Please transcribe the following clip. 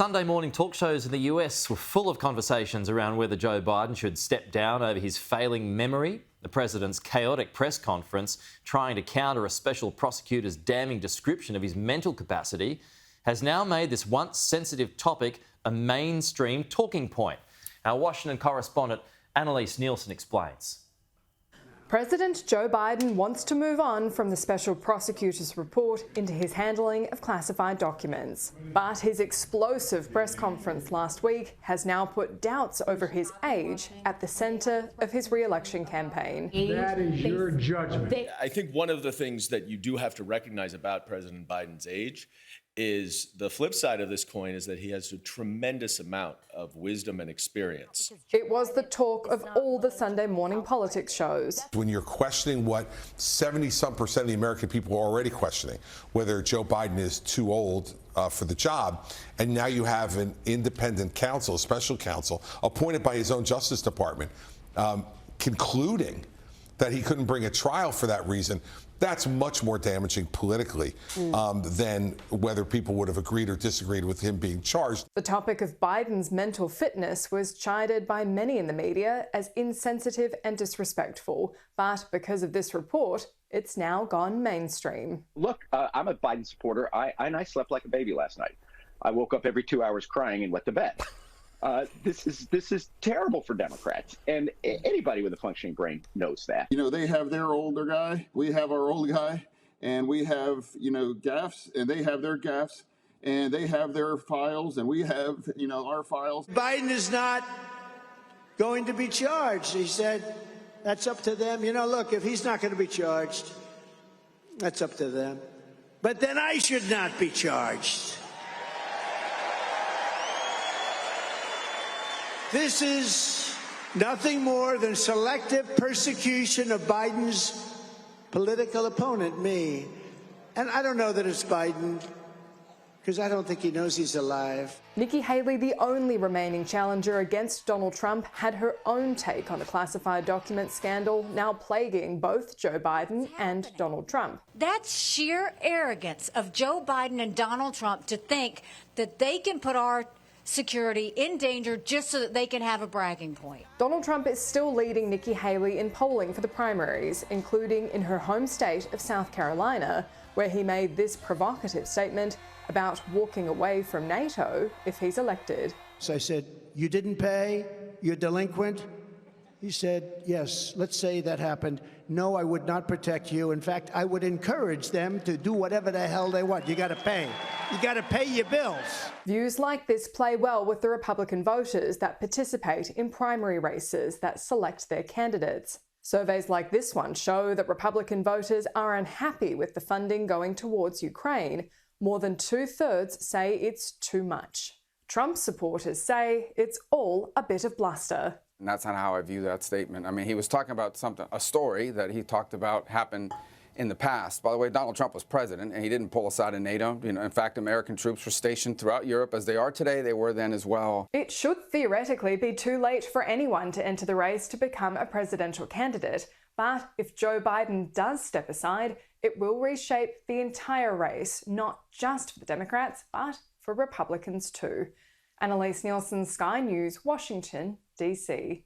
Sunday morning talk shows in the US were full of conversations around whether Joe Biden should step down over his failing memory. The president's chaotic press conference, trying to counter a special prosecutor's damning description of his mental capacity, has now made this once sensitive topic a mainstream talking point. Our Washington correspondent Annalise Nielsen explains. President Joe Biden wants to move on from the special prosecutor's report into his handling of classified documents. But his explosive press conference last week has now put doubts over his age at the centre of his re-election campaign. That is your judgment. I think one of the things that you do have to recognize about President Biden's age is the flip side of this coin is that he has a tremendous amount of wisdom and experience. It was the talk of all the Sunday morning politics shows. When you're questioning what 70-some% of the American people are already questioning, whether Joe Biden is too old for the job, and now you have an independent counsel, a special counsel, appointed by his own Justice Department, concluding that he couldn't bring a trial for that reason, that's much more damaging politically than whether people would have agreed or disagreed with him being charged. The topic of Biden's mental fitness was chided by many in the media as insensitive and disrespectful. But because of this report, it's now gone mainstream. Look, I'm a Biden supporter. I slept like a baby last night. I woke up every 2 hours crying and went to bed. This is terrible for Democrats, and anybody with a functioning brain knows that. You know, they have their older guy, we have our old guy, and we have, gaffes, and they have their gaffes, and they have their files, and we have, our files. Biden is not going to be charged. He said that's up to them. Look, if he's not going to be charged, that's up to them. But then I should not be charged. This is nothing more than selective persecution of Biden's political opponent, me. And I don't know that it's Biden, because I don't think he knows he's alive. Nikki Haley, the only remaining challenger against Donald Trump, had her own take on the classified document scandal now plaguing both Joe Biden and Donald Trump. That's sheer arrogance of Joe Biden and Donald Trump to think that they can put our security in danger just so that they can have a bragging point. Donald Trump is still leading Nikki Haley in polling for the primaries, including in her home state of South Carolina, where he made this provocative statement about walking away from NATO if he's elected. So I said, you didn't pay? You're delinquent? He said, yes, let's say that happened. No, I would not protect you. In fact, I would encourage them to do whatever the hell they want. You got to pay. You got to pay your bills. Views like this play well with the Republican voters that participate in primary races that select their candidates. Surveys like this one show that Republican voters are unhappy with the funding going towards Ukraine. More than 2/3 say it's too much. Trump supporters say it's all a bit of bluster. And that's not how I view that statement. I mean, he was talking about a story that he talked about happened in the past. By the way, Donald Trump was president, and he didn't pull us out of NATO. In fact, American troops were stationed throughout Europe as they are today. They were then as well. It should theoretically be too late for anyone to enter the race to become a presidential candidate. But if Joe Biden does step aside, it will reshape the entire race, not just for Democrats, but for Republicans too. Annalise Nielsen, Sky News, Washington, DC.